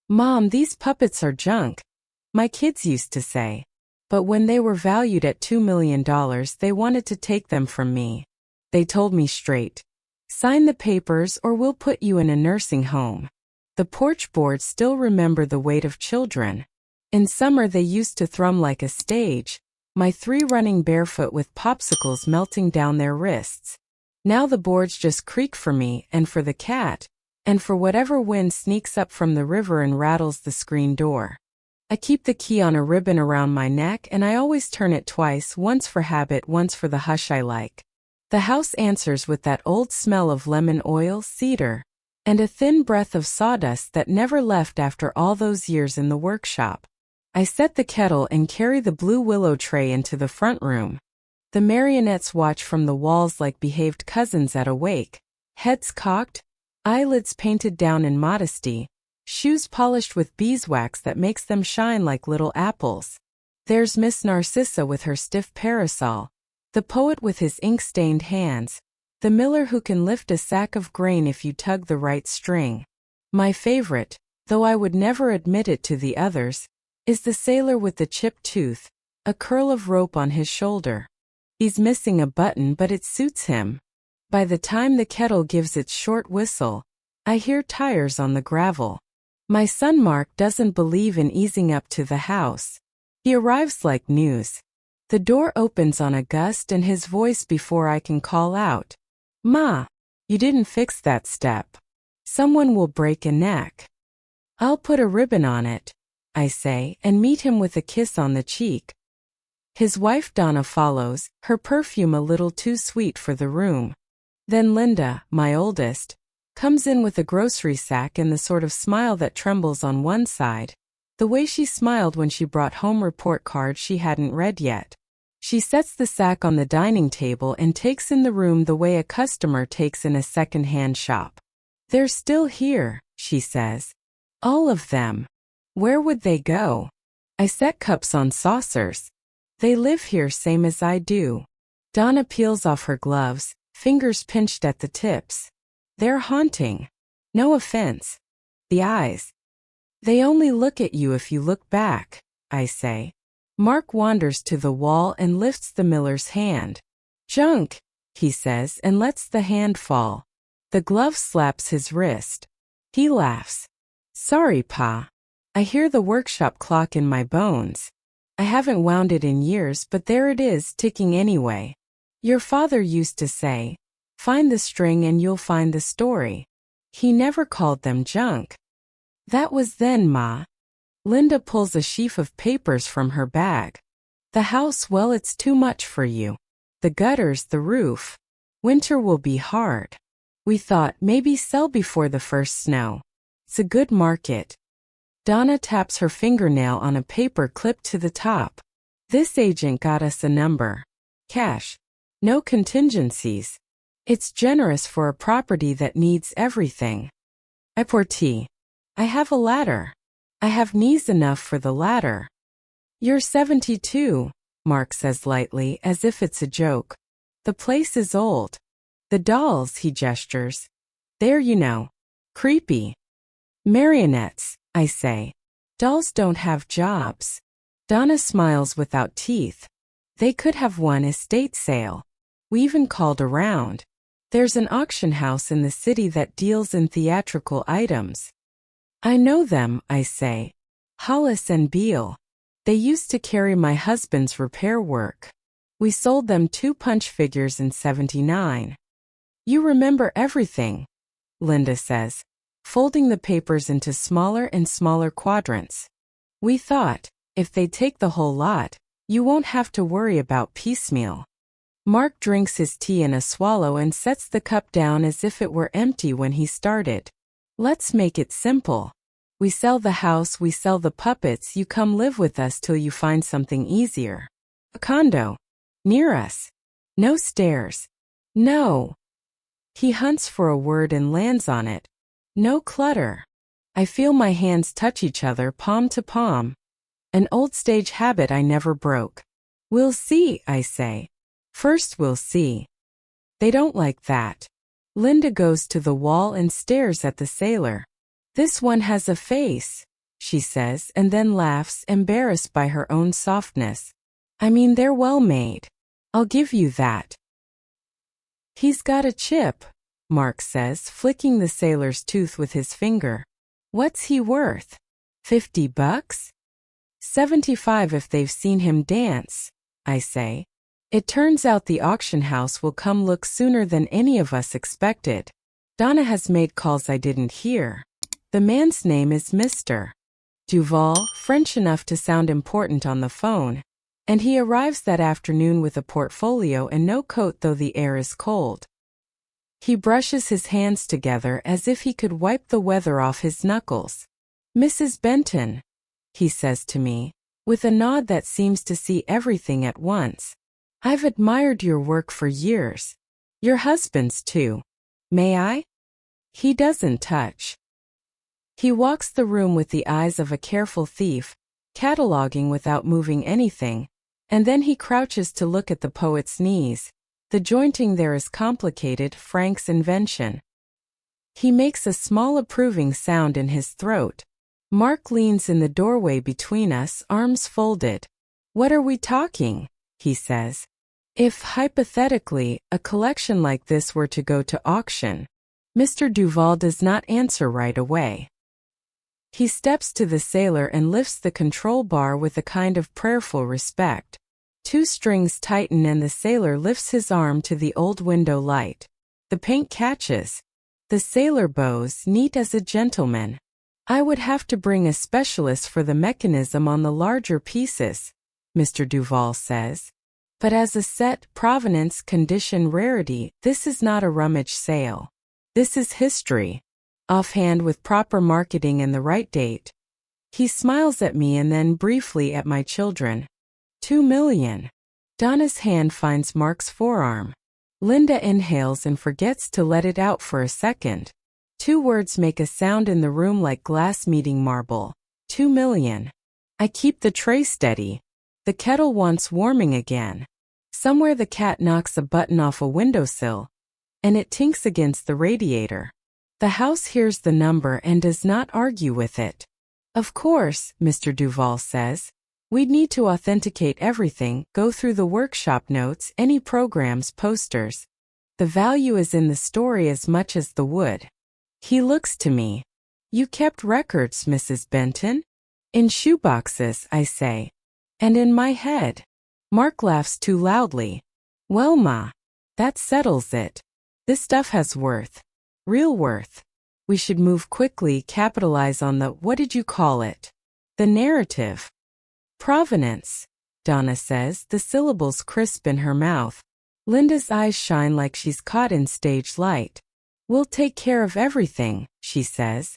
"Mom, these puppets are junk," my kids used to say. But when they were valued at $2 million, they wanted to take them from me. They told me straight, "Sign the papers or we'll put you in a nursing home." The porch boards still remember the weight of children. In summer they used to thrum like a stage, my three running barefoot with popsicles melting down their wrists. Now the boards just creak for me and for the cat, and for whatever wind sneaks up from the river and rattles the screen door. I keep the key on a ribbon around my neck and I always turn it twice, once for habit, once for the hush I like. The house answers with that old smell of lemon oil, cedar, and a thin breath of sawdust that never left after all those years in the workshop. I set the kettle and carry the blue willow tray into the front room. The marionettes watch from the walls like behaved cousins at a wake, heads cocked, eyelids painted down in modesty, shoes polished with beeswax that makes them shine like little apples. There's Miss Narcissa with her stiff parasol, the poet with his ink-stained hands, the miller who can lift a sack of grain if you tug the right string. My favorite, though I would never admit it to the others, is the sailor with the chipped tooth, a curl of rope on his shoulder. He's missing a button but it suits him. By the time the kettle gives its short whistle, I hear tires on the gravel. My son Mark doesn't believe in easing up to the house. He arrives like news. The door opens on a gust and his voice before I can call out, "Ma, you didn't fix that step. Someone will break a neck." "I'll put a ribbon on it," I say, and meet him with a kiss on the cheek. His wife Donna follows, her perfume a little too sweet for the room. Then Linda, my oldest, comes in with a grocery sack and the sort of smile that trembles on one side, the way she smiled when she brought home report cards she hadn't read yet. She sets the sack on the dining table and takes in the room the way a customer takes in a second-hand shop. "They're still here," she says. "All of them. Where would they go?" I set cups on saucers. "They live here same as I do." Donna peels off her gloves, fingers pinched at the tips. "They're haunting. No offense. The eyes. They only look at you if you look back," I say. Mark wanders to the wall and lifts the miller's hand. "Junk," he says and lets the hand fall. The glove slaps his wrist. He laughs. "Sorry, Pa. I hear the workshop clock in my bones. I haven't wound it in years, but there it is, ticking anyway. Your father used to say, 'Find the string and you'll find the story.' He never called them junk." "That was then, Ma." Linda pulls a sheaf of papers from her bag. "The house, well, it's too much for you. The gutters, the roof. Winter will be hard. We thought maybe sell before the first snow. It's a good market." Donna taps her fingernail on a paper clipped to the top. "This agent got us a number. Cash. No contingencies. It's generous for a property that needs everything." I pour tea. "I have a ladder. I have knees enough for the ladder." "You're 72, Mark says lightly, as if it's a joke. "The place is old. The dolls," he gestures. "They're, you know, creepy." "Marionettes," I say. "Dolls don't have jobs." Donna smiles without teeth. "They could have won estate sale. We even called around. There's an auction house in the city that deals in theatrical items." "I know them," I say. "Hollis and Beale. They used to carry my husband's repair work. We sold them 2 punch figures in '79. "You remember everything," Linda says, folding the papers into smaller and smaller quadrants. "We thought, if they take the whole lot, you won't have to worry about piecemeal." Mark drinks his tea in a swallow and sets the cup down as if it were empty when he started. "Let's make it simple. We sell the house, we sell the puppets, you come live with us till you find something easier. A condo. Near us. No stairs. No." He hunts for a word and lands on it. "No clutter." I feel my hands touch each other, palm to palm. An old stage habit I never broke. "We'll see," I say. "First we'll see." They don't like that. Linda goes to the wall and stares at the sailor. "This one has a face," she says, and then laughs, embarrassed by her own softness. I mean, they're well made. I'll give you that. He's got a chip, Mark says, flicking the sailor's tooth with his finger. What's he worth? $50? 75 if they've seen him dance, I say. It turns out the auction house will come look sooner than any of us expected. Donna has made calls I didn't hear. The man's name is Mr. Duval, French enough to sound important on the phone, and he arrives that afternoon with a portfolio and no coat though the air is cold. He brushes his hands together as if he could wipe the weather off his knuckles. Mrs. Benton, he says to me, with a nod that seems to see everything at once. I've admired your work for years. Your husband's too. May I? He doesn't touch. He walks the room with the eyes of a careful thief, cataloging without moving anything, and then he crouches to look at the poet's knees. The jointing there is complicated, Frank's invention. He makes a small approving sound in his throat. Mark leans in the doorway between us, arms folded. What are we talking? He says. If, hypothetically, a collection like this were to go to auction. Mr. Duval does not answer right away. He steps to the sailor and lifts the control bar with a kind of prayerful respect. Two strings tighten and the sailor lifts his arm to the old window light. The paint catches. The sailor bows, neat as a gentleman. I would have to bring a specialist for the mechanism on the larger pieces, Mr. Duval says. But as a set, provenance, condition, rarity, this is not a rummage sale. This is history. Offhand with proper marketing and the right date. He smiles at me and then briefly at my children. $2 million. Donna's hand finds Mark's forearm. Linda inhales and forgets to let it out for a second. Two words make a sound in the room like glass meeting marble. $2 million. I keep the tray steady. The kettle wants warming again. Somewhere the cat knocks a button off a windowsill, and it tinks against the radiator. The house hears the number and does not argue with it. Of course, Mr. Duval says. We'd need to authenticate everything, go through the workshop notes, any programs, posters. The value is in the story as much as the wood. He looks to me. You kept records, Mrs. Benton? In shoeboxes, I say. And in my head. Mark laughs too loudly. Well, Ma, that settles it. This stuff has worth. Real worth. We should move quickly, capitalize on the, what did you call it? The narrative. Provenance, Donna says, the syllables crisp in her mouth. Linda's eyes shine like she's caught in stage light. We'll take care of everything, she says.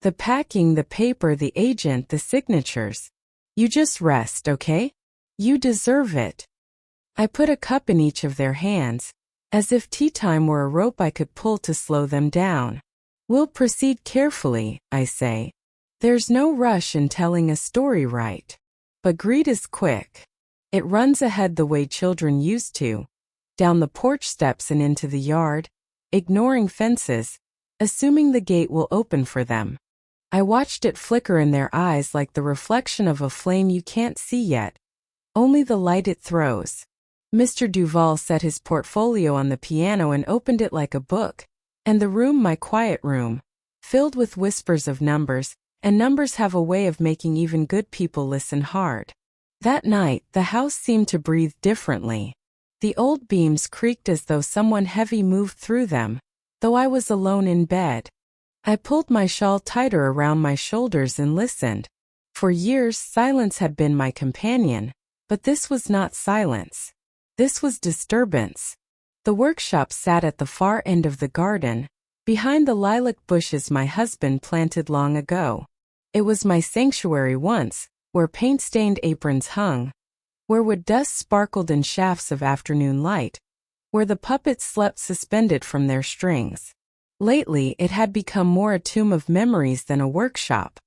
The packing, the paper, the agent, the signatures. You just rest, okay? You deserve it. I put a cup in each of their hands, as if tea time were a rope I could pull to slow them down. We'll proceed carefully, I say. There's no rush in telling a story right. But greed is quick. It runs ahead the way children used to. Down the porch steps and into the yard, ignoring fences, assuming the gate will open for them. I watched it flicker in their eyes like the reflection of a flame you can't see yet. Only the light it throws. Mr. Duval set his portfolio on the piano and opened it like a book, and the room, my quiet room, filled with whispers of numbers, and numbers have a way of making even good people listen hard. That night, the house seemed to breathe differently. The old beams creaked as though someone heavy moved through them, though I was alone in bed. I pulled my shawl tighter around my shoulders and listened. For years, silence had been my companion. But this was not silence. This was disturbance. The workshop sat at the far end of the garden, behind the lilac bushes my husband planted long ago. It was my sanctuary once, where paint-stained aprons hung, where wood dust sparkled in shafts of afternoon light, where the puppets slept suspended from their strings. Lately, it had become more a tomb of memories than a workshop.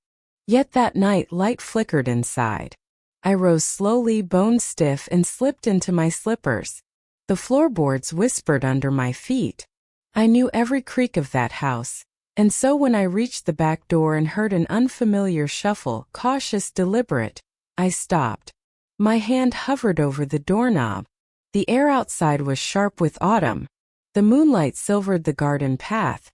Yet that night light flickered inside. I rose slowly, bone stiff, and slipped into my slippers. The floorboards whispered under my feet. I knew every creak of that house, And so when I reached the back door and heard an unfamiliar shuffle, cautious, deliberate, I stopped. My hand hovered over the doorknob. The air outside was sharp with autumn. The moonlight silvered the garden path,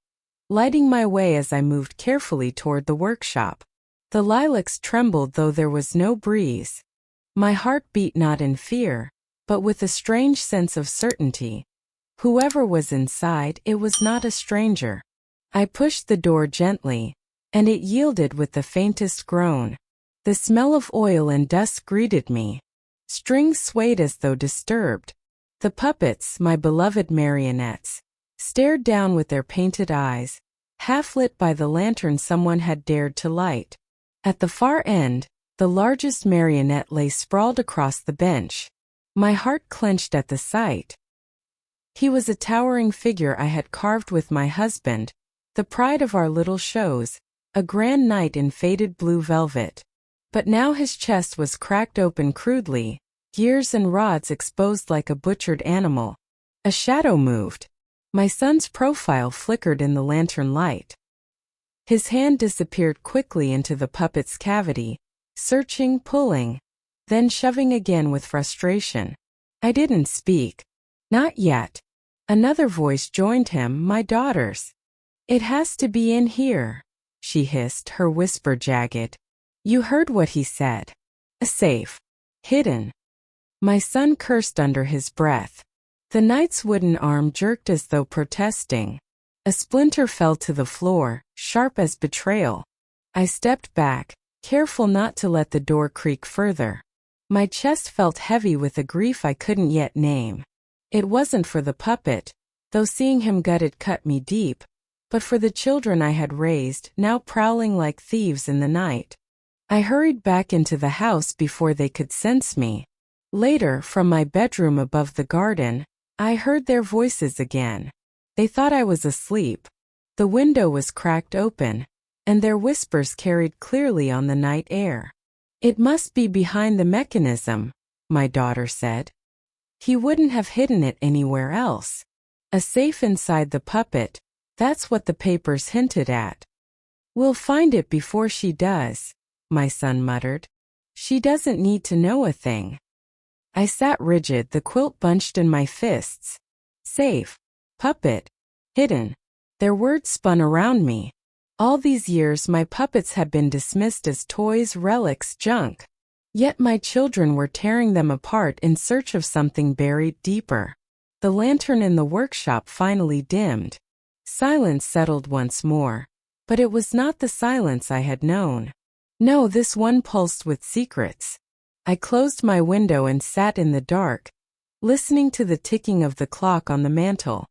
lighting my way as I moved carefully toward the workshop. The lilacs trembled though there was no breeze. My heart beat not in fear, but with a strange sense of certainty. Whoever was inside, it was not a stranger. I pushed the door gently, and it yielded with the faintest groan. The smell of oil and dust greeted me. Strings swayed as though disturbed. The puppets, my beloved marionettes, stared down with their painted eyes, half lit by the lantern someone had dared to light. At the far end, the largest marionette lay sprawled across the bench. My heart clenched at the sight. He was a towering figure I had carved with my husband, the pride of our little shows, a grand knight in faded blue velvet. But now his chest was cracked open crudely, gears and rods exposed like a butchered animal. A shadow moved. My son's profile flickered in the lantern light. His hand disappeared quickly into the puppet's cavity, searching, pulling, then shoving again with frustration. I didn't speak. Not yet. Another voice joined him, my daughter's. "It has to be in here," she hissed, her whisper jagged. "You heard what he said. A safe. Hidden." My son cursed under his breath. The knight's wooden arm jerked as though protesting. A splinter fell to the floor, sharp as betrayal. I stepped back, careful not to let the door creak further. My chest felt heavy with a grief I couldn't yet name. It wasn't for the puppet, though seeing him gutted cut me deep, but for the children I had raised, now prowling like thieves in the night. I hurried back into the house before they could sense me. Later, from my bedroom above the garden, I heard their voices again. They thought I was asleep. The window was cracked open, and their whispers carried clearly on the night air. "It must be behind the mechanism," my daughter said. "He wouldn't have hidden it anywhere else. A safe inside the puppet, that's what the papers hinted at." "We'll find it before she does," my son muttered. "She doesn't need to know a thing." I sat rigid, the quilt bunched in my fists. Safe. Puppet. Hidden. Their words spun around me. All these years my puppets had been dismissed as toys, relics, junk. Yet my children were tearing them apart in search of something buried deeper. The lantern in the workshop finally dimmed. Silence settled once more. But it was not the silence I had known. No, this one pulsed with secrets. I closed my window and sat in the dark, listening to the ticking of the clock on the mantel.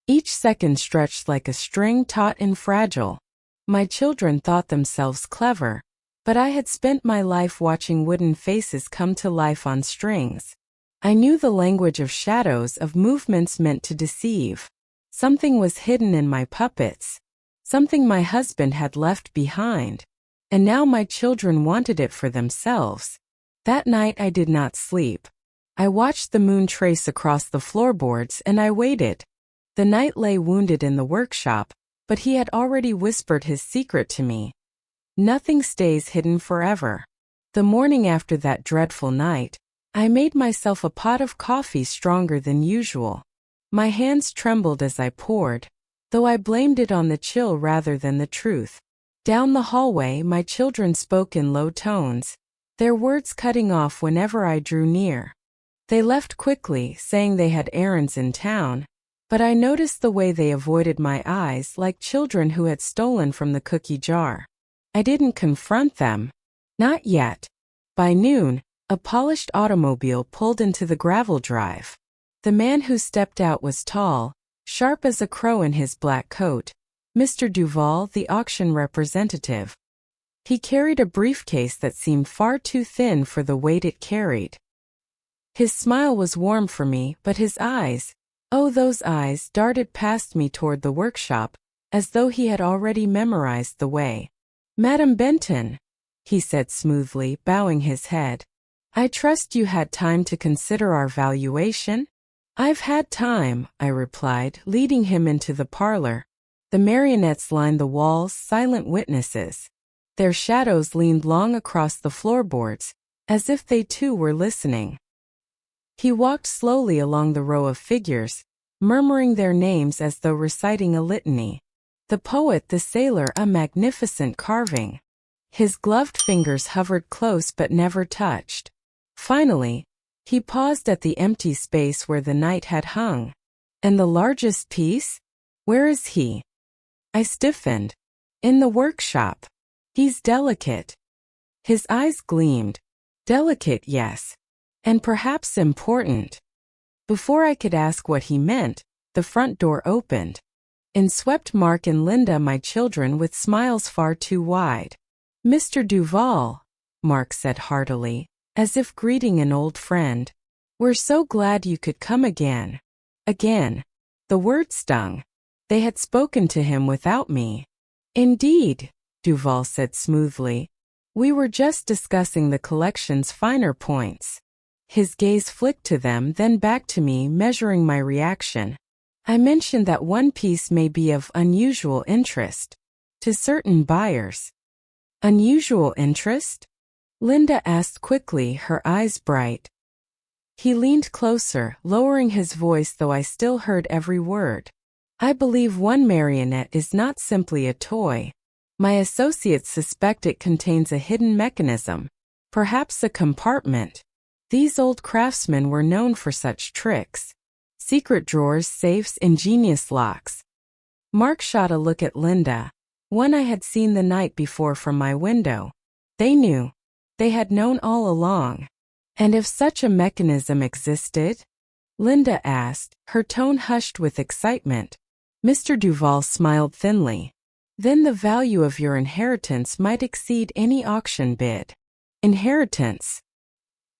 Each second stretched like a string, taut and fragile. My children thought themselves clever, but I had spent my life watching wooden faces come to life on strings. I knew the language of shadows, of movements meant to deceive. Something was hidden in my puppets, something my husband had left behind, and now my children wanted it for themselves. That night I did not sleep. I watched the moon trace across the floorboards and I waited. The knight lay wounded in the workshop, but he had already whispered his secret to me. Nothing stays hidden forever. The morning after that dreadful night, I made myself a pot of coffee stronger than usual. My hands trembled as I poured, though I blamed it on the chill rather than the truth. Down the hallway, my children spoke in low tones, their words cutting off whenever I drew near. They left quickly, saying they had errands in town, but I noticed the way they avoided my eyes like children who had stolen from the cookie jar. I didn't confront them. Not yet. By noon, a polished automobile pulled into the gravel drive. The man who stepped out was tall, sharp as a crow in his black coat, Mr. Duval, the auction representative. He carried a briefcase that seemed far too thin for the weight it carried. His smile was warm for me, but his eyes, oh those eyes, darted past me toward the workshop, as though he had already memorized the way. "Madam Benton," he said smoothly, bowing his head. "I trust you had time to consider our valuation?" "I've had time," I replied, leading him into the parlor. The marionettes lined the walls, silent witnesses. Their shadows leaned long across the floorboards, as if they too were listening. He walked slowly along the row of figures, murmuring their names as though reciting a litany. The poet, the sailor, a magnificent carving. His gloved fingers hovered close but never touched. Finally, he paused at the empty space where the night had hung. And the largest piece? Where is he? I stiffened. In the workshop. He's delicate. His eyes gleamed. Delicate, yes. And perhaps important. Before I could ask what he meant, the front door opened. In swept Mark and Linda, my children, with smiles far too wide. Mr. Duval, Mark said heartily, as if greeting an old friend. We're so glad you could come again. Again. The word stung. They had spoken to him without me. Indeed, Duval said smoothly. We were just discussing the collection's finer points. His gaze flicked to them, then back to me, measuring my reaction. I mentioned that one piece may be of unusual interest to certain buyers. Unusual interest? Linda asked quickly, her eyes bright. He leaned closer, lowering his voice, though I still heard every word. I believe one marionette is not simply a toy. My associates suspect it contains a hidden mechanism, perhaps a compartment. These old craftsmen were known for such tricks. Secret drawers, safes, ingenious locks. Mark shot a look at Linda, one I had seen the night before from my window. They knew. They had known all along. And if such a mechanism existed? Linda asked, her tone hushed with excitement. Mr. Duval smiled thinly. Then the value of your inheritance might exceed any auction bid. Inheritance.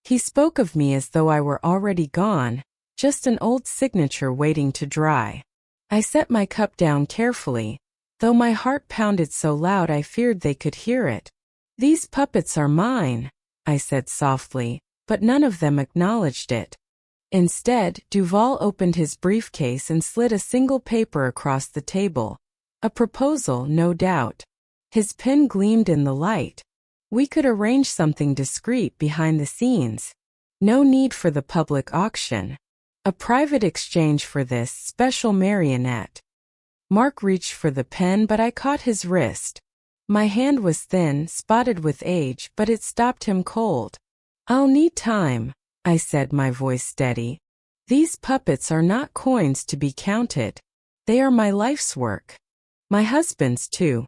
He spoke of me as though I were already gone, just an old signature waiting to dry. I set my cup down carefully, though my heart pounded so loud I feared they could hear it. These puppets are mine, I said softly, but none of them acknowledged it. Instead, Duval opened his briefcase and slid a single paper across the table. A proposal, no doubt. His pen gleamed in the light. We could arrange something discreet behind the scenes. No need for the public auction. A private exchange for this special marionette. Mark reached for the pen, but I caught his wrist. My hand was thin, spotted with age, but it stopped him cold. I'll need time, I said, my voice steady. These puppets are not coins to be counted. They are my life's work. My husband's too.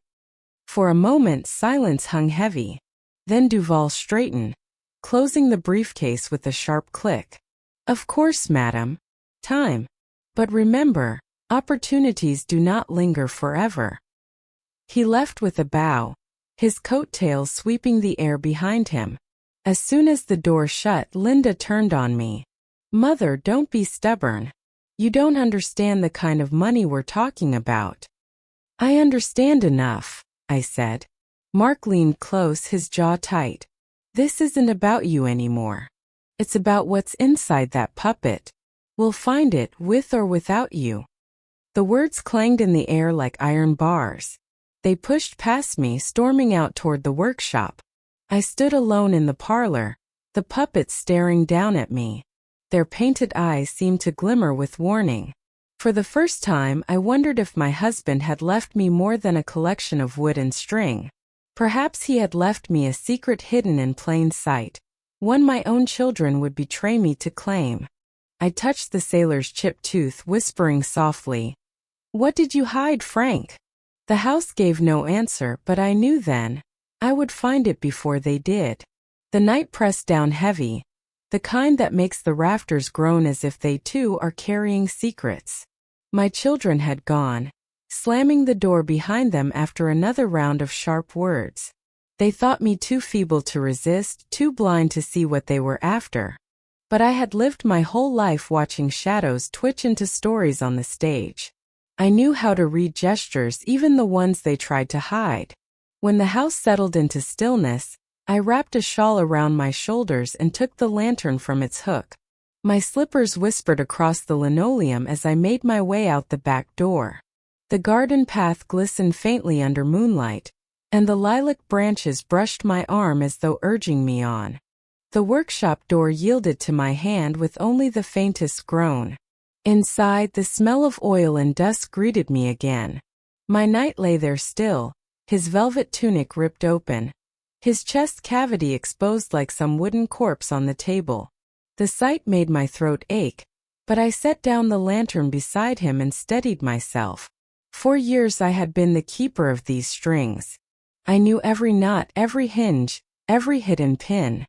For a moment silence hung heavy. Then Duval straightened, closing the briefcase with a sharp click. Of course, madam. Time. But remember, opportunities do not linger forever. He left with a bow, his coat-tails sweeping the air behind him. As soon as the door shut, Linda turned on me. Mother, don't be stubborn. You don't understand the kind of money we're talking about. I understand enough, I said. Mark leaned close, his jaw tight. This isn't about you anymore. It's about what's inside that puppet. We'll find it, with or without you. The words clanged in the air like iron bars. They pushed past me, storming out toward the workshop. I stood alone in the parlor, the puppets staring down at me. Their painted eyes seemed to glimmer with warning. For the first time, I wondered if my husband had left me more than a collection of wood and string. Perhaps he had left me a secret hidden in plain sight, one my own children would betray me to claim. I touched the sailor's chipped tooth, whispering softly, "What did you hide, Frank?" The house gave no answer, but I knew then I would find it before they did. The night pressed down heavy, the kind that makes the rafters groan as if they too are carrying secrets. My children had gone, slamming the door behind them after another round of sharp words. They thought me too feeble to resist, too blind to see what they were after. But I had lived my whole life watching shadows twitch into stories on the stage. I knew how to read gestures, even the ones they tried to hide. When the house settled into stillness, I wrapped a shawl around my shoulders and took the lantern from its hook. My slippers whispered across the linoleum as I made my way out the back door. The garden path glistened faintly under moonlight, and the lilac branches brushed my arm as though urging me on. The workshop door yielded to my hand with only the faintest groan. Inside, the smell of oil and dust greeted me again. My knight lay there still, his velvet tunic ripped open, his chest cavity exposed like some wooden corpse on the table. The sight made my throat ache, but I set down the lantern beside him and steadied myself. For years I had been the keeper of these strings. I knew every knot, every hinge, every hidden pin.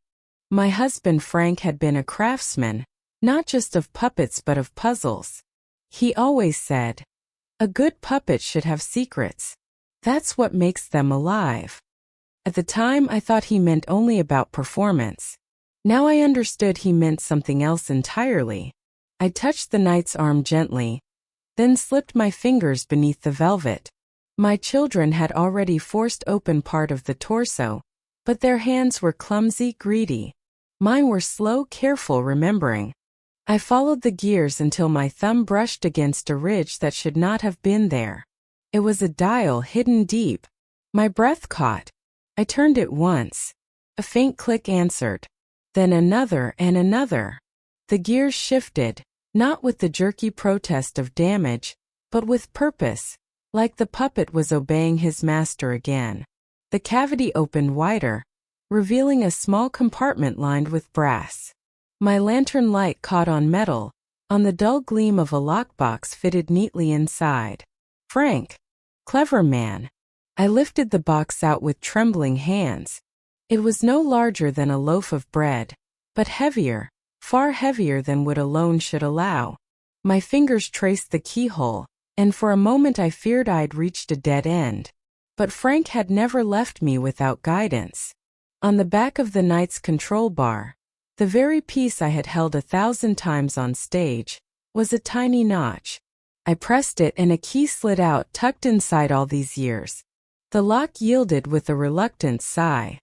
My husband Frank had been a craftsman, not just of puppets but of puzzles. He always said, "A good puppet should have secrets. That's what makes them alive." At the time I thought he meant only about performance. Now I understood he meant something else entirely. I touched the knight's arm gently, then slipped my fingers beneath the velvet. My children had already forced open part of the torso, but their hands were clumsy, greedy. Mine were slow, careful, remembering. I followed the gears until my thumb brushed against a ridge that should not have been there. It was a dial hidden deep. My breath caught. I turned it once. A faint click answered. Then another and another. The gears shifted, not with the jerky protest of damage, but with purpose, like the puppet was obeying his master again. The cavity opened wider, revealing a small compartment lined with brass. My lantern light caught on metal, on the dull gleam of a lockbox fitted neatly inside. Frank. Clever man. I lifted the box out with trembling hands. It was no larger than a loaf of bread, but heavier, far heavier than wood alone should allow. My fingers traced the keyhole, and for a moment I feared I'd reached a dead end. But Frank had never left me without guidance. On the back of the knight's control bar, the very piece I had held 1,000 times on stage, was a tiny notch. I pressed it and a key slid out, tucked inside all these years. The lock yielded with a reluctant sigh.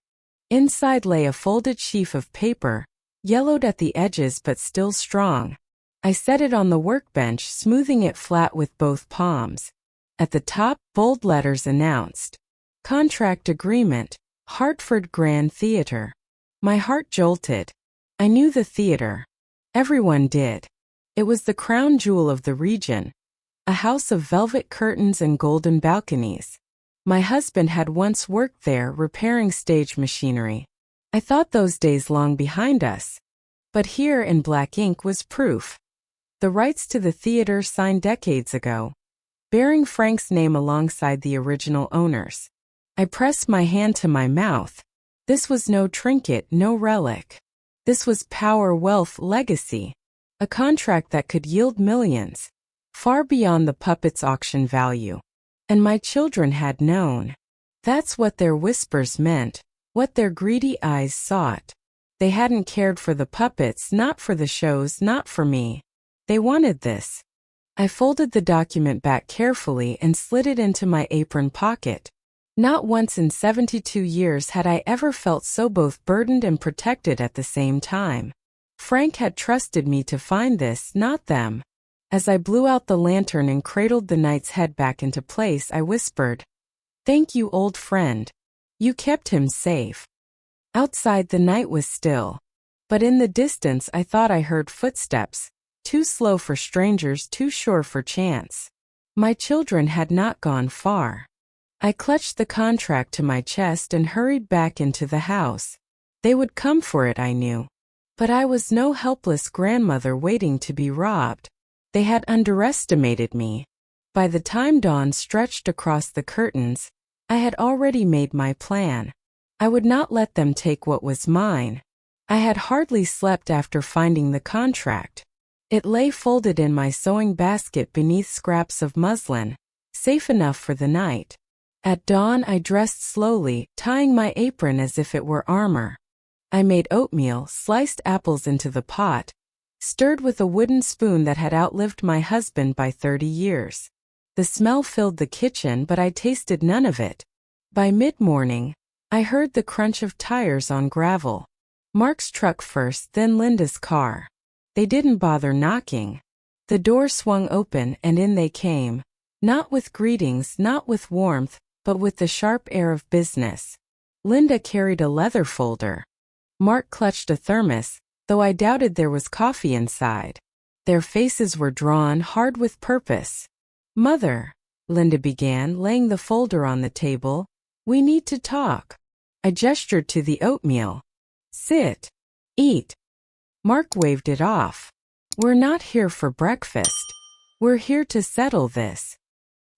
Inside lay a folded sheaf of paper, yellowed at the edges but still strong. I set it on the workbench, smoothing it flat with both palms. At the top, bold letters announced, "Contract Agreement, Hartford Grand Theatre." My heart jolted. I knew the theater. Everyone did. It was the crown jewel of the region, a house of velvet curtains and golden balconies. My husband had once worked there repairing stage machinery. I thought those days long behind us. But here in black ink was proof. The rights to the theater signed decades ago, bearing Frank's name alongside the original owners. I pressed my hand to my mouth. This was no trinket, no relic. This was power, wealth, legacy. A contract that could yield millions, far beyond the puppet's auction value. And my children had known. That's what their whispers meant, what their greedy eyes sought. They hadn't cared for the puppets, not for the shows, not for me. They wanted this. I folded the document back carefully and slid it into my apron pocket. Not once in 72 years had I ever felt so both burdened and protected at the same time. Frank had trusted me to find this, not them. As I blew out the lantern and cradled the knight's head back into place, I whispered, "Thank you, old friend. You kept him safe." Outside the night was still, but in the distance I thought I heard footsteps, too slow for strangers, too sure for chance. My children had not gone far. I clutched the contract to my chest and hurried back into the house. They would come for it, I knew. But I was no helpless grandmother waiting to be robbed. They had underestimated me. By the time dawn stretched across the curtains, I had already made my plan. I would not let them take what was mine. I had hardly slept after finding the contract. It lay folded in my sewing basket beneath scraps of muslin, safe enough for the night. At dawn I dressed slowly, tying my apron as if it were armor. I made oatmeal, sliced apples into the pot, stirred with a wooden spoon that had outlived my husband by 30 years. The smell filled the kitchen, but I tasted none of it. By mid-morning, I heard the crunch of tires on gravel. Mark's truck first, then Linda's car. They didn't bother knocking. The door swung open and in they came. Not with greetings, not with warmth, but with the sharp air of business. Linda carried a leather folder. Mark clutched a thermos, though I doubted there was coffee inside. Their faces were drawn hard with purpose. "Mother," Linda began, laying the folder on the table, "we need to talk." I gestured to the oatmeal. "Sit. Eat." Mark waved it off. "We're not here for breakfast. We're here to settle this."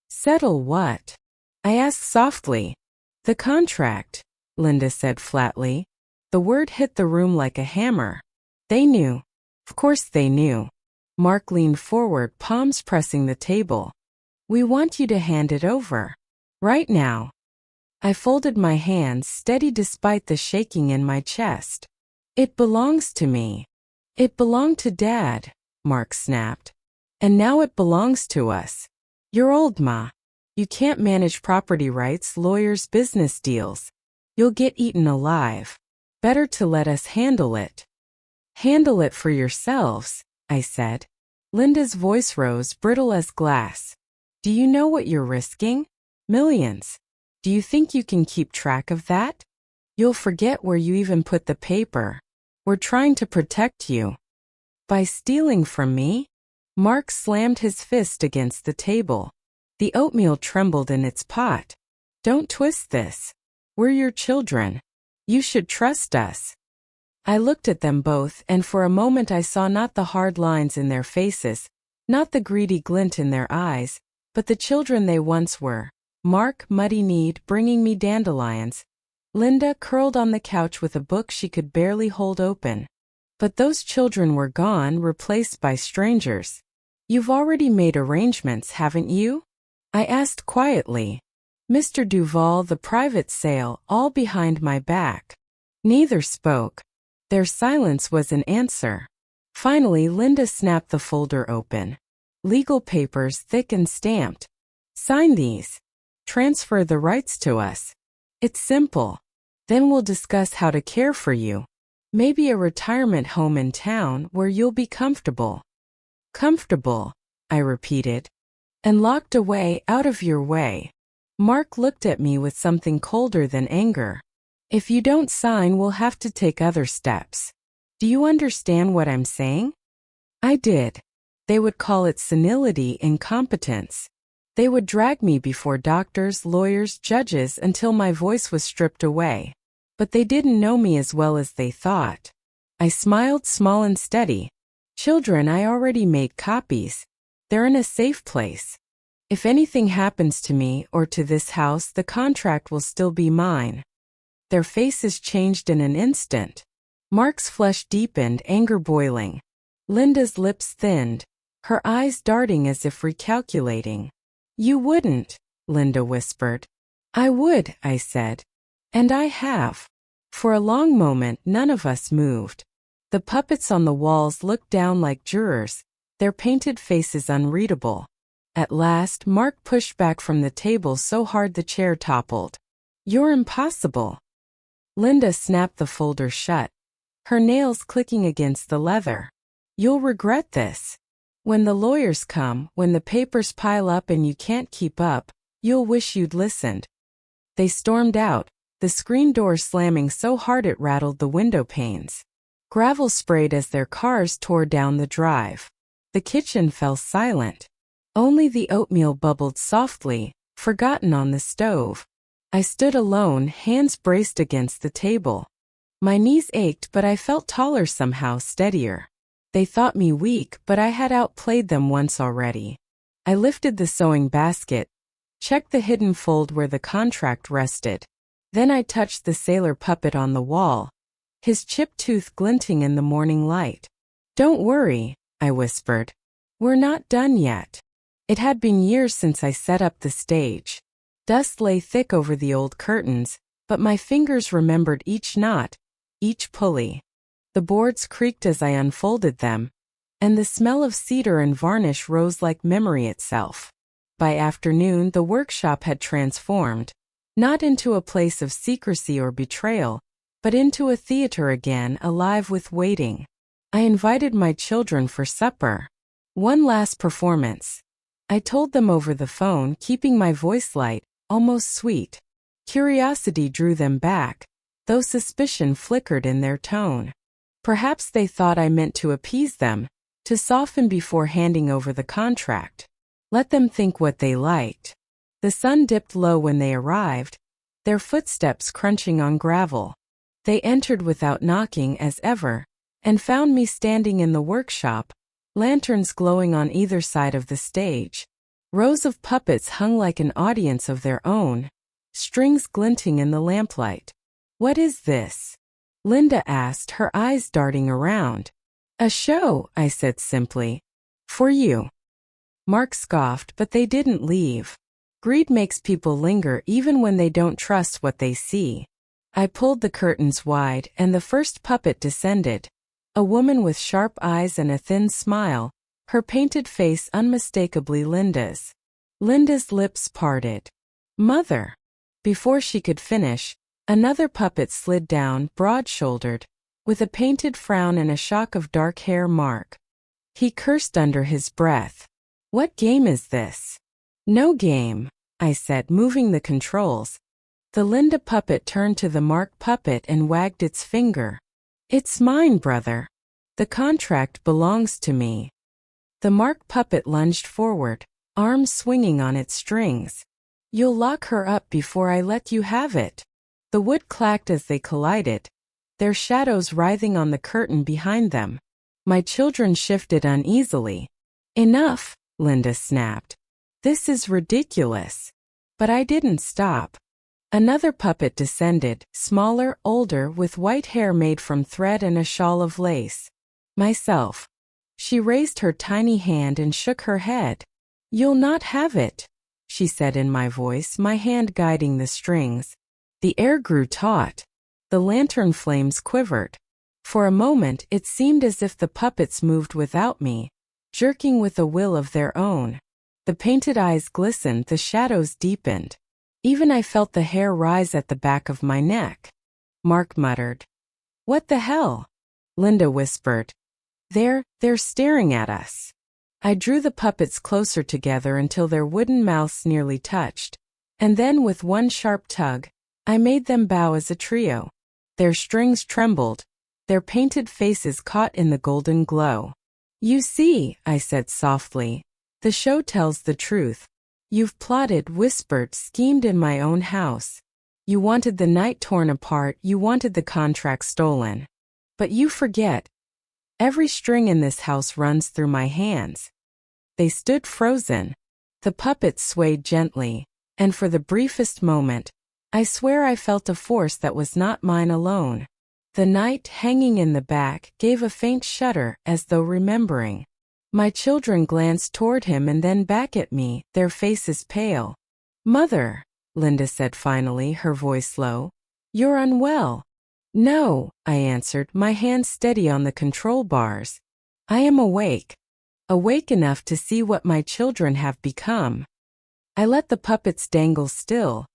"Settle what?" I asked softly. "The contract," Linda said flatly. The word hit the room like a hammer. They knew. Of course they knew. Mark leaned forward, palms pressing the table. "We want you to hand it over. Right now." I folded my hands, steady despite the shaking in my chest. "It belongs to me." "It belonged to Dad," Mark snapped. "And now it belongs to us. You're old, Ma. You can't manage property rights, lawyers, business deals. You'll get eaten alive. Better to let us handle it." "Handle it for yourselves," I said. Linda's voice rose, brittle as glass. "Do you know what you're risking? Millions. Do you think you can keep track of that? You'll forget where you even put the paper. We're trying to protect you." "By stealing from me?" Mark slammed his fist against the table. The oatmeal trembled in its pot. "Don't twist this. We're your children. You should trust us." I looked at them both, and for a moment I saw not the hard lines in their faces, not the greedy glint in their eyes, but the children they once were. Mark, muddy-kneed, bringing me dandelions. Linda, curled on the couch with a book she could barely hold open. But those children were gone, replaced by strangers. "You've already made arrangements, haven't you?" I asked quietly. "Mr. Duval, the private sale, all behind my back." Neither spoke. Their silence was an answer. Finally, Linda snapped the folder open. "Legal papers, thick and stamped. Sign these. Transfer the rights to us. It's simple. Then we'll discuss how to care for you. Maybe a retirement home in town where you'll be comfortable." "Comfortable," I repeated. "And locked away, out of your way." Mark looked at me with something colder than anger. "If you don't sign, we'll have to take other steps. Do you understand what I'm saying?" I did. They would call it senility, incompetence. They would drag me before doctors, lawyers, judges until my voice was stripped away. But they didn't know me as well as they thought. I smiled, small and steady. "Children, I already made copies. They're in a safe place. If anything happens to me or to this house, the contract will still be mine." Their faces changed in an instant. Mark's flesh deepened, anger boiling. Linda's lips thinned, her eyes darting as if recalculating. "You wouldn't," Linda whispered. "I would," I said. "And I have." For a long moment, none of us moved. The puppets on the walls looked down like jurors, their painted faces unreadable. At last, Mark pushed back from the table so hard the chair toppled. "You're impossible." Linda snapped the folder shut, her nails clicking against the leather. "You'll regret this. When the lawyers come, when the papers pile up and you can't keep up, you'll wish you'd listened." They stormed out, the screen door slamming so hard it rattled the window panes. Gravel sprayed as their cars tore down the drive. The kitchen fell silent. Only the oatmeal bubbled softly, forgotten on the stove. I stood alone, hands braced against the table. My knees ached, but I felt taller somehow, steadier. They thought me weak, but I had outplayed them once already. I lifted the sewing basket, checked the hidden fold where the contract rested. Then I touched the sailor puppet on the wall, his chipped tooth glinting in the morning light. "Don't worry," I whispered. "We're not done yet." It had been years since I set up the stage. Dust lay thick over the old curtains, but my fingers remembered each knot, each pulley. The boards creaked as I unfolded them, and the smell of cedar and varnish rose like memory itself. By afternoon, the workshop had transformed, not into a place of secrecy or betrayal, but into a theater again, alive with waiting. I invited my children for supper. One last performance. I told them over the phone, keeping my voice light, almost sweet. Curiosity drew them back, though suspicion flickered in their tone. Perhaps they thought I meant to appease them, to soften before handing over the contract. Let them think what they liked. The sun dipped low when they arrived, their footsteps crunching on gravel. They entered without knocking as ever, and found me standing in the workshop, lanterns glowing on either side of the stage. Rows of puppets hung like an audience of their own, strings glinting in the lamplight. "What is this?" Linda asked, her eyes darting around. "A show," I said simply. "For you." Mark scoffed, but they didn't leave. Greed makes people linger even when they don't trust what they see. I pulled the curtains wide, and the first puppet descended. A woman with sharp eyes and a thin smile, her painted face unmistakably Linda's. Linda's lips parted. "Mother." Before she could finish, another puppet slid down, broad-shouldered, with a painted frown and a shock of dark hair. Mark. He cursed under his breath. "What game is this?" "No game," I said, moving the controls. The Linda puppet turned to the Mark puppet and wagged its finger. "It's mine, brother. The contract belongs to me." The Mark puppet lunged forward, arms swinging on its strings. "You'll lock her up before I let you have it." The wood clacked as they collided, their shadows writhing on the curtain behind them. My children shifted uneasily. "Enough," Linda snapped. "This is ridiculous." But I didn't stop. Another puppet descended, smaller, older, with white hair made from thread and a shawl of lace. "Myself." She raised her tiny hand and shook her head. "You'll not have it," she said in my voice, my hand guiding the strings. The air grew taut. The lantern flames quivered. For a moment it seemed as if the puppets moved without me, jerking with a will of their own. The painted eyes glistened, the shadows deepened. Even I felt the hair rise at the back of my neck. Mark muttered. "What the hell?" Linda whispered. They're staring at us." I drew the puppets closer together until their wooden mouths nearly touched, and then with one sharp tug, I made them bow as a trio. Their strings trembled, their painted faces caught in the golden glow. "You see," I said softly, "the show tells the truth. You've plotted, whispered, schemed in my own house. You wanted the night torn apart, you wanted the contract stolen. But you forget. Every string in this house runs through my hands." They stood frozen. The puppets swayed gently, and for the briefest moment, I swear I felt a force that was not mine alone. The knight, hanging in the back, gave a faint shudder as though remembering. My children glanced toward him and then back at me, their faces pale. "Mother," Linda said finally, her voice low, "you're unwell." "No," I answered, my hands steady on the control bars. "I am awake. Awake enough to see what my children have become." I let the puppets dangle still,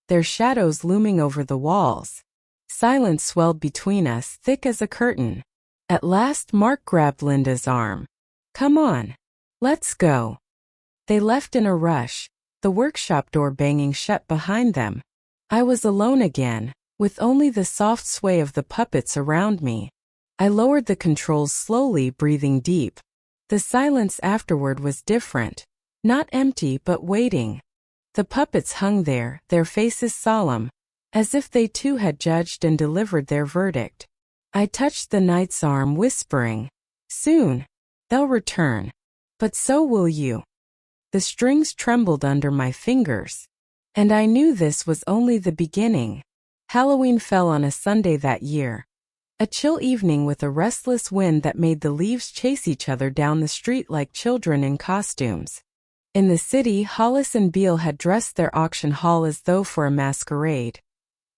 their shadows looming over the walls. Silence swelled between us, thick as a curtain. At last Mark grabbed Linda's arm. "Come on. Let's go." They left in a rush, the workshop door banging shut behind them. I was alone again, with only the soft sway of the puppets around me. I lowered the controls slowly, breathing deep. The silence afterward was different, not empty but waiting. The puppets hung there, their faces solemn, as if they too had judged and delivered their verdict. I touched the knight's arm, whispering, "Soon. They'll return. But so will you." The strings trembled under my fingers. And I knew this was only the beginning. Halloween fell on a Sunday that year. A chill evening with a restless wind that made the leaves chase each other down the street like children in costumes. In the city, Hollis and Beale had dressed their auction hall as though for a masquerade.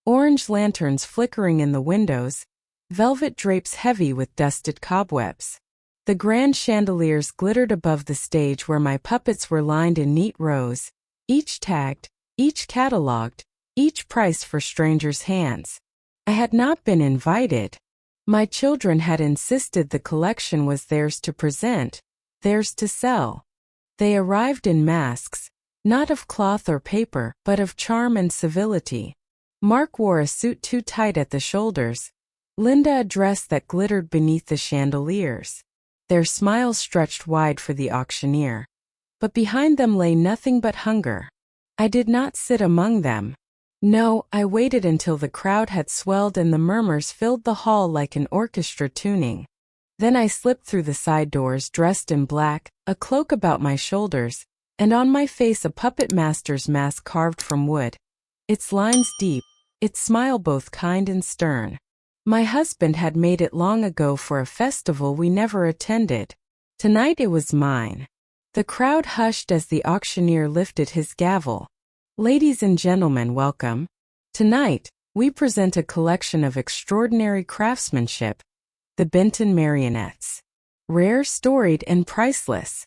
Orange lanterns flickering in the windows, velvet drapes heavy with dusted cobwebs. The grand chandeliers glittered above the stage where my puppets were lined in neat rows, each tagged, each catalogued, each priced for strangers' hands. I had not been invited. My children had insisted the collection was theirs to present, theirs to sell. They arrived in masks, not of cloth or paper, but of charm and civility. Mark wore a suit too tight at the shoulders, Linda a dress that glittered beneath the chandeliers. Their smiles stretched wide for the auctioneer. But behind them lay nothing but hunger. I did not sit among them. No, I waited until the crowd had swelled and the murmurs filled the hall like an orchestra tuning. Then I slipped through the side doors dressed in black, a cloak about my shoulders, and on my face a puppet master's mask carved from wood. Its lines deep, its smile both kind and stern. My husband had made it long ago for a festival we never attended. Tonight it was mine. The crowd hushed as the auctioneer lifted his gavel. Ladies and gentlemen, welcome. Tonight, we present a collection of extraordinary craftsmanship, the Benton marionettes. Rare, storied, and priceless.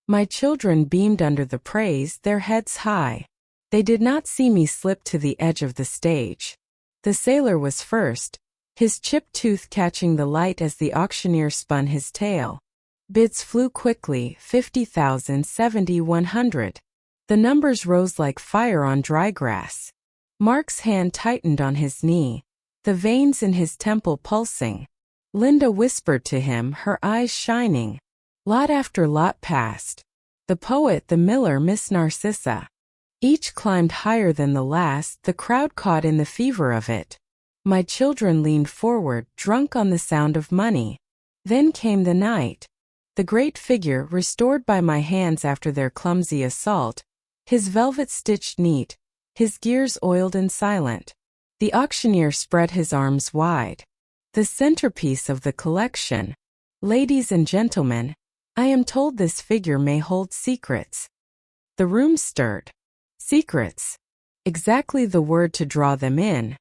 My children beamed under the praise, their heads high. They did not see me slip to the edge of the stage. The sailor was first, his chipped tooth catching the light as the auctioneer spun his tale. Bids flew quickly, 50,000, 70, 100. The numbers rose like fire on dry grass. Mark's hand tightened on his knee, the veins in his temple pulsing. Linda whispered to him, her eyes shining. Lot after lot passed. The poet, the miller, Miss Narcissa. Each climbed higher than the last, the crowd caught in the fever of it. My children leaned forward, drunk on the sound of money. Then came the night. The great figure, restored by my hands after their clumsy assault, his velvet stitched neat, his gears oiled and silent. The auctioneer spread his arms wide. The centerpiece of the collection. Ladies and gentlemen, I am told this figure may hold secrets. The room stirred. Secrets. Exactly the word to draw them in.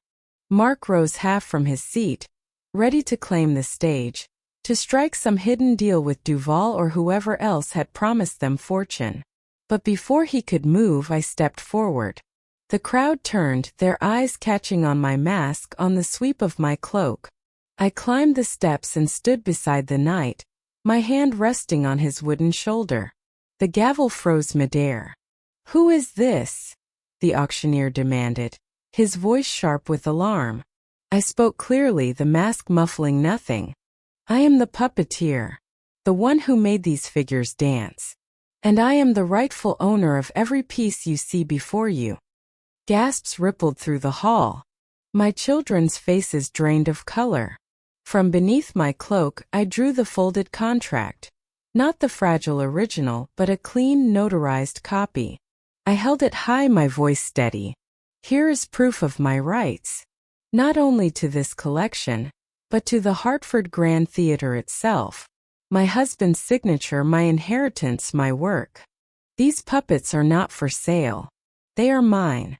Mark rose half from his seat, ready to claim the stage, to strike some hidden deal with Duval or whoever else had promised them fortune. But before he could move, I stepped forward. The crowd turned, their eyes catching on my mask, on the sweep of my cloak. I climbed the steps and stood beside the knight, my hand resting on his wooden shoulder. The gavel froze midair. "Who is this?" the auctioneer demanded, his voice sharp with alarm. I spoke clearly, the mask muffling nothing. "I am the puppeteer, the one who made these figures dance. And I am the rightful owner of every piece you see before you." Gasps rippled through the hall. My children's faces drained of color. From beneath my cloak, I drew the folded contract. Not the fragile original, but a clean, notarized copy. I held it high, my voice steady. "Here is proof of my rights. Not only to this collection, but to the Hartford Grand Theatre itself. My husband's signature, my inheritance, my work. These puppets are not for sale. They are mine."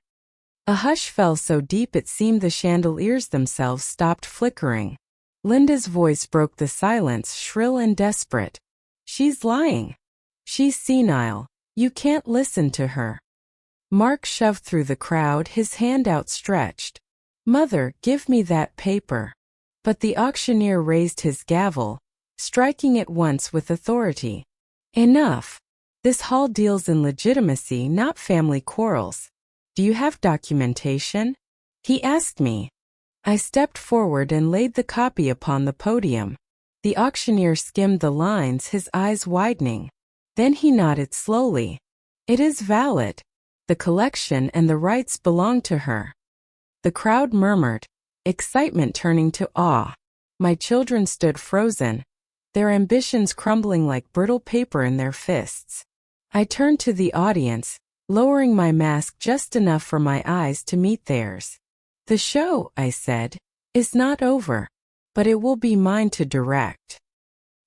A hush fell so deep it seemed the chandeliers themselves stopped flickering. Linda's voice broke the silence, shrill and desperate. "She's lying. She's senile. You can't listen to her." Mark shoved through the crowd, his hand outstretched. "Mother, give me that paper." But the auctioneer raised his gavel, striking it once with authority. "Enough. This hall deals in legitimacy, not family quarrels. Do you have documentation?" he asked me. I stepped forward and laid the copy upon the podium. The auctioneer skimmed the lines, his eyes widening. Then he nodded slowly. "It is valid. The collection and the rights belong to her." The crowd murmured, excitement turning to awe. My children stood frozen, their ambitions crumbling like brittle paper in their fists. I turned to the audience, lowering my mask just enough for my eyes to meet theirs. "The show," I said, "is not over, but it will be mine to direct."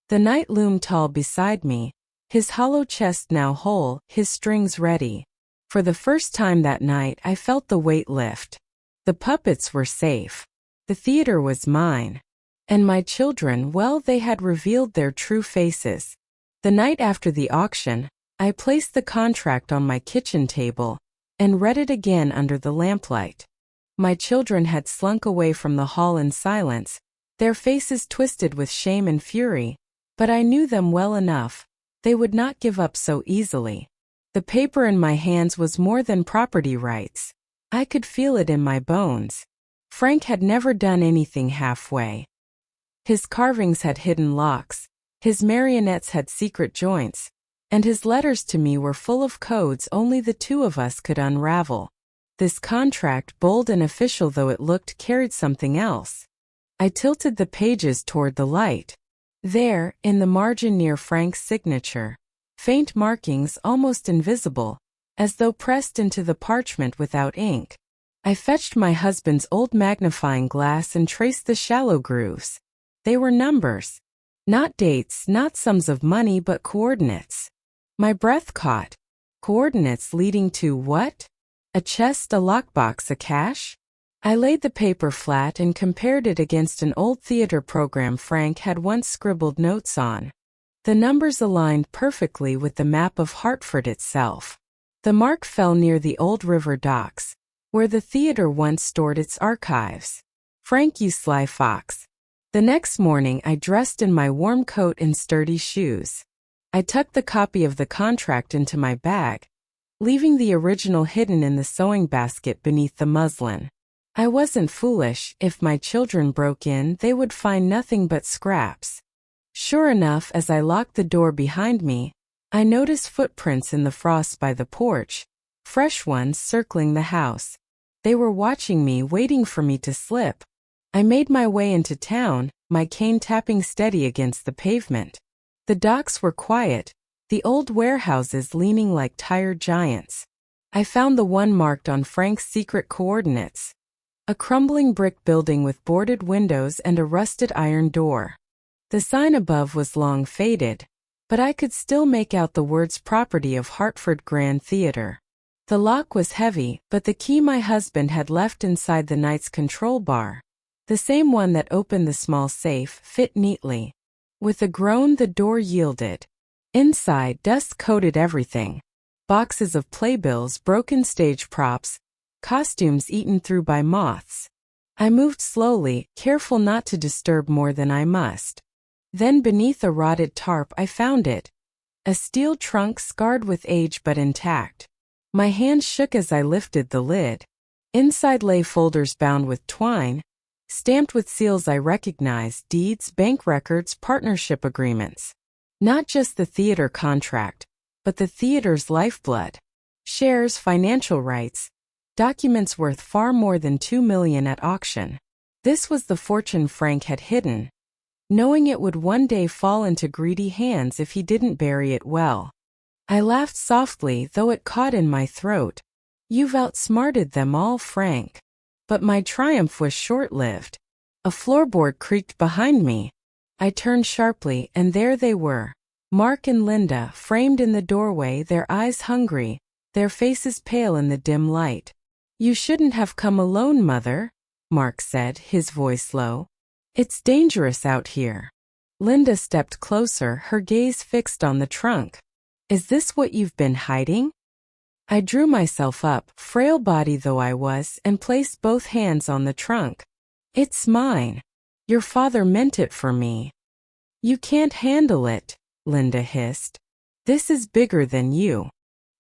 The knight loomed tall beside me, his hollow chest now whole, his strings ready. For the first time that night I felt the weight lift. The puppets were safe. The theater was mine. And my children, well, they had revealed their true faces. The night after the auction, I placed the contract on my kitchen table and read it again under the lamplight. My children had slunk away from the hall in silence, their faces twisted with shame and fury, but I knew them well enough. They would not give up so easily. The paper in my hands was more than property rights. I could feel it in my bones. Frank had never done anything halfway. His carvings had hidden locks, his marionettes had secret joints, and his letters to me were full of codes only the two of us could unravel. This contract, bold and official though it looked, carried something else. I tilted the pages toward the light. There, in the margin near Frank's signature, faint markings almost invisible, as though pressed into the parchment without ink. I fetched my husband's old magnifying glass and traced the shallow grooves. They were numbers. Not dates, not sums of money, but coordinates. My breath caught. Coordinates leading to what? A chest, a lockbox, a cache? I laid the paper flat and compared it against an old theater program Frank had once scribbled notes on. The numbers aligned perfectly with the map of Hartford itself. The mark fell near the old river docks, where the theater once stored its archives. Frank, you sly fox. The next morning I dressed in my warm coat and sturdy shoes. I tucked the copy of the contract into my bag, leaving the original hidden in the sewing basket beneath the muslin. I wasn't foolish. If my children broke in, they would find nothing but scraps. Sure enough, as I locked the door behind me, I noticed footprints in the frost by the porch, fresh ones circling the house. They were watching me, waiting for me to slip. I made my way into town, my cane tapping steady against the pavement. The docks were quiet, the old warehouses leaning like tired giants. I found the one marked on Frank's secret coordinates. A crumbling brick building with boarded windows and a rusted iron door. The sign above was long faded, but I could still make out the words property of Hartford Grand Theater. The lock was heavy, but the key my husband had left inside the night's control bar, the same one that opened the small safe, fit neatly. With a groan the door yielded. Inside, dust coated everything. Boxes of playbills, broken stage props, costumes eaten through by moths. I moved slowly, careful not to disturb more than I must. Then beneath a rotted tarp I found it. A steel trunk scarred with age but intact. My hand shook as I lifted the lid. Inside lay folders bound with twine, stamped with seals I recognized, deeds, bank records, partnership agreements. Not just the theater contract, but the theater's lifeblood. Shares, financial rights, documents worth far more than $2 million at auction. This was the fortune Frank had hidden, knowing it would one day fall into greedy hands if he didn't bury it well. I laughed softly, though it caught in my throat. You've outsmarted them all, Frank. But my triumph was short-lived. A floorboard creaked behind me. I turned sharply, and there they were, Mark and Linda, framed in the doorway, their eyes hungry, their faces pale in the dim light. You shouldn't have come alone, Mother, Mark said, his voice low. It's dangerous out here. Linda stepped closer, her gaze fixed on the trunk. Is this what you've been hiding? I drew myself up, frail body though I was, and placed both hands on the trunk. It's mine. Your father meant it for me. You can't handle it, Linda hissed. This is bigger than you.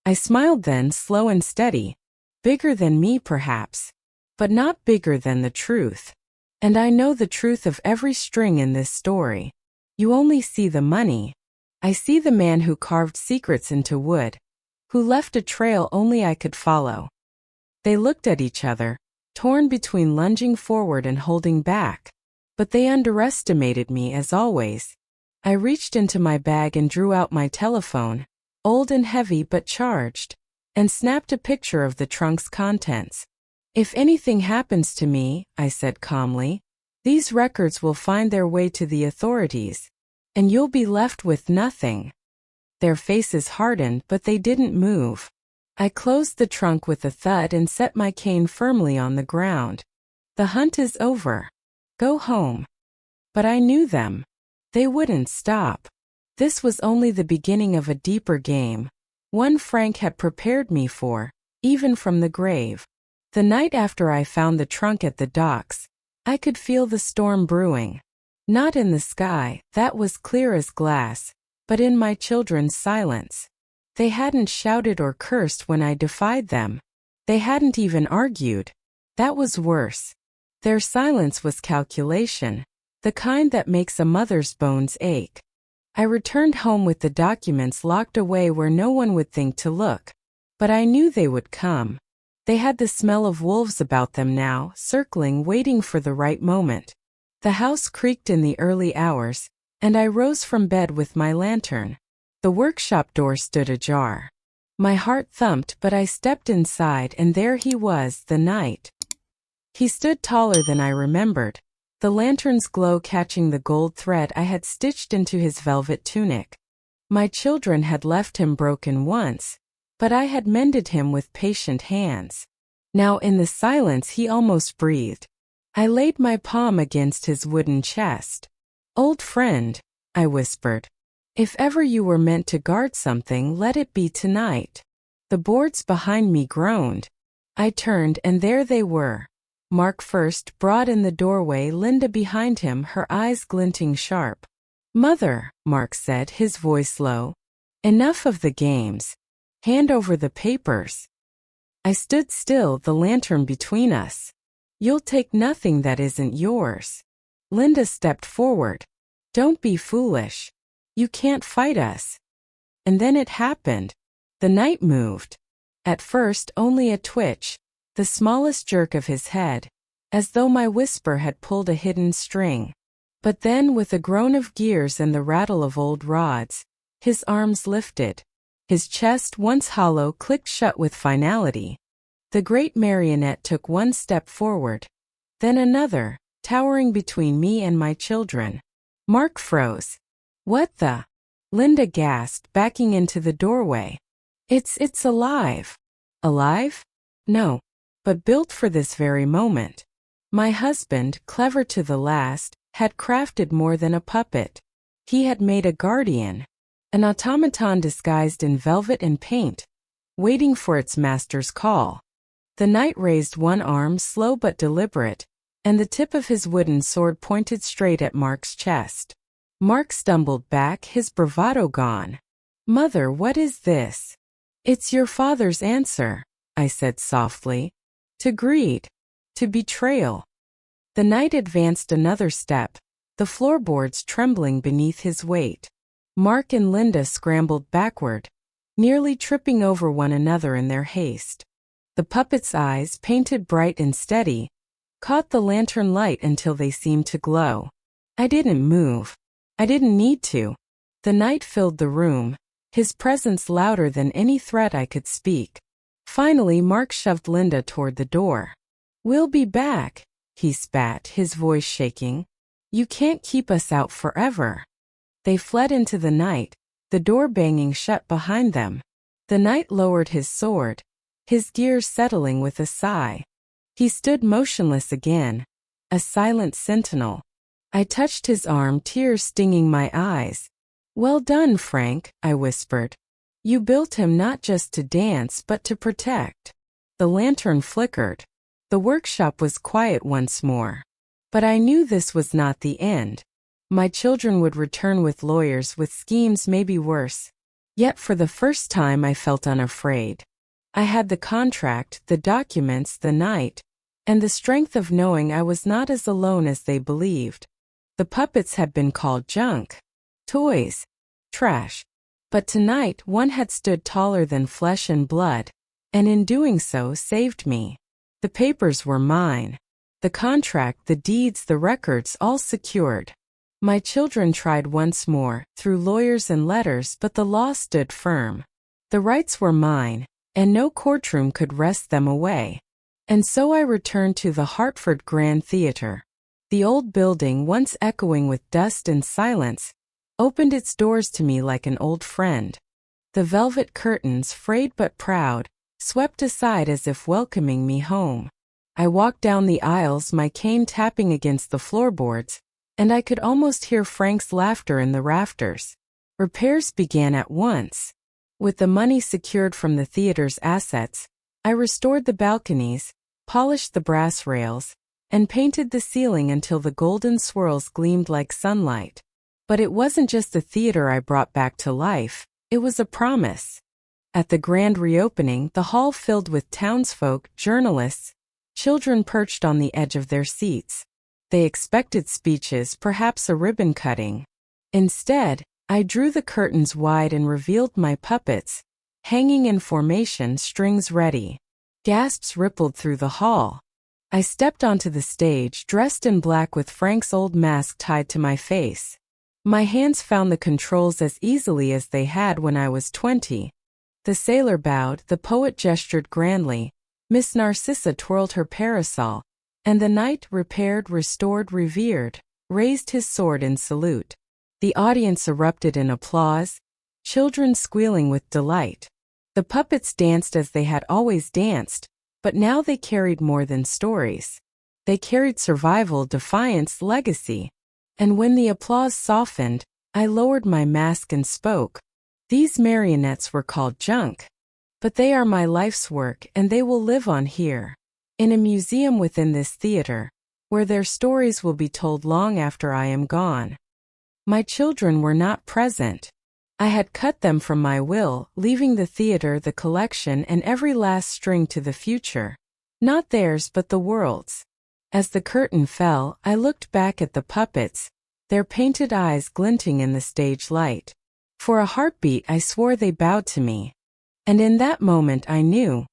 I smiled then, slow and steady. Bigger than me perhaps, but not bigger than the truth. And I know the truth of every string in this story. You only see the money. I see the man who carved secrets into wood, who left a trail only I could follow. They looked at each other, torn between lunging forward and holding back. But they underestimated me as always. I reached into my bag and drew out my telephone, old and heavy but charged, and snapped a picture of the trunk's contents. If anything happens to me, I said calmly, these records will find their way to the authorities, and you'll be left with nothing. Their faces hardened, but they didn't move. I closed the trunk with a thud and set my cane firmly on the ground. The hunt is over. Go home. But I knew them. They wouldn't stop. This was only the beginning of a deeper game, one Frank had prepared me for, even from the grave. The night after I found the trunk at the docks, I could feel the storm brewing. Not in the sky, that was clear as glass, but in my children's silence. They hadn't shouted or cursed when I defied them. They hadn't even argued. That was worse. Their silence was calculation, the kind that makes a mother's bones ache. I returned home with the documents locked away where no one would think to look. But I knew they would come. They had the smell of wolves about them now, circling, waiting for the right moment. The house creaked in the early hours, and I rose from bed with my lantern. The workshop door stood ajar. My heart thumped, but I stepped inside, and there he was, the knight. He stood taller than I remembered, the lantern's glow catching the gold thread I had stitched into his velvet tunic. My children had left him broken once, but I had mended him with patient hands. Now in the silence he almost breathed. I laid my palm against his wooden chest. "Old friend," I whispered, "if ever you were meant to guard something, let it be tonight." The boards behind me groaned. I turned, and there they were. Mark first, broad in the doorway, Linda behind him, her eyes glinting sharp. "Mother," Mark said, his voice low, "enough of the games. Hand over the papers." I stood still, the lantern between us. "You'll take nothing that isn't yours." Linda stepped forward. "Don't be foolish. You can't fight us." And then it happened. The knight moved. At first only a twitch, the smallest jerk of his head, as though my whisper had pulled a hidden string. But then, with a groan of gears and the rattle of old rods, his arms lifted. His chest, once hollow, clicked shut with finality. The great marionette took one step forward, then another, towering between me and my children. Mark froze. "What the?" Linda gasped, backing into the doorway. It's alive." "Alive?" "No. But built for this very moment." My husband, clever to the last, had crafted more than a puppet. He had made a guardian, an automaton disguised in velvet and paint, waiting for its master's call. The knight raised one arm, slow but deliberate, and the tip of his wooden sword pointed straight at Mark's chest. Mark stumbled back, his bravado gone. "Mother, what is this?" "It's your father's answer," I said softly. "To greed. To betrayal." The knight advanced another step, the floorboards trembling beneath his weight. Mark and Linda scrambled backward, nearly tripping over one another in their haste. The puppet's eyes, painted bright and steady, caught the lantern light until they seemed to glow. I didn't move. I didn't need to. The knight filled the room, his presence louder than any threat I could speak. Finally, Mark shoved Linda toward the door. "We'll be back," he spat, his voice shaking. "You can't keep us out forever." They fled into the night, the door banging shut behind them. The knight lowered his sword, his gears settling with a sigh. He stood motionless again, a silent sentinel. I touched his arm, tears stinging my eyes. "Well done, Frank," I whispered. "You built him not just to dance but to protect." The lantern flickered. The workshop was quiet once more. But I knew this was not the end. My children would return with lawyers, with schemes maybe worse. Yet for the first time I felt unafraid. I had the contract, the documents, the knight, and the strength of knowing I was not as alone as they believed. The puppets had been called junk, toys, trash. But tonight one had stood taller than flesh and blood, and in doing so saved me. The papers were mine. The contract, the deeds, the records, all secured. My children tried once more, through lawyers and letters, but the law stood firm. The rights were mine, and no courtroom could wrest them away. And so I returned to the Hartford Grand Theater. The old building, once echoing with dust and silence, opened its doors to me like an old friend. The velvet curtains, frayed but proud, swept aside as if welcoming me home. I walked down the aisles, my cane tapping against the floorboards, and I could almost hear Frank's laughter in the rafters. Repairs began at once. With the money secured from the theater's assets, I restored the balconies, polished the brass rails, and painted the ceiling until the golden swirls gleamed like sunlight. But it wasn't just the theater I brought back to life, it was a promise. At the grand reopening, the hall filled with townsfolk, journalists, children perched on the edge of their seats. They expected speeches, perhaps a ribbon cutting. Instead, I drew the curtains wide and revealed my puppets, hanging in formation, strings ready. Gasps rippled through the hall. I stepped onto the stage, dressed in black with Frank's old mask tied to my face. My hands found the controls as easily as they had when I was 20. The sailor bowed, the poet gestured grandly, Miss Narcissa twirled her parasol, and the knight, repaired, restored, revered, raised his sword in salute. The audience erupted in applause, children squealing with delight. The puppets danced as they had always danced, but now they carried more than stories. They carried survival, defiance, legacy. And when the applause softened, I lowered my mask and spoke. These marionettes were called junk. But they are my life's work, and they will live on here, in a museum within this theater, where their stories will be told long after I am gone. My children were not present. I had cut them from my will, leaving the theater, the collection, and every last string to the future. Not theirs, but the world's. As the curtain fell, I looked back at the puppets, their painted eyes glinting in the stage light. For a heartbeat, I swore they bowed to me. And in that moment I knew.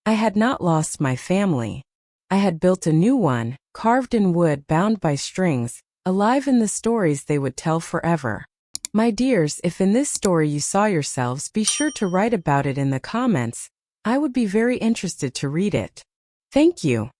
I had not lost my family. I had built a new one, carved in wood, bound by strings, alive in the stories they would tell forever. My dears, if in this story you saw yourselves, be sure to write about it in the comments. I would be very interested to read it. Thank you.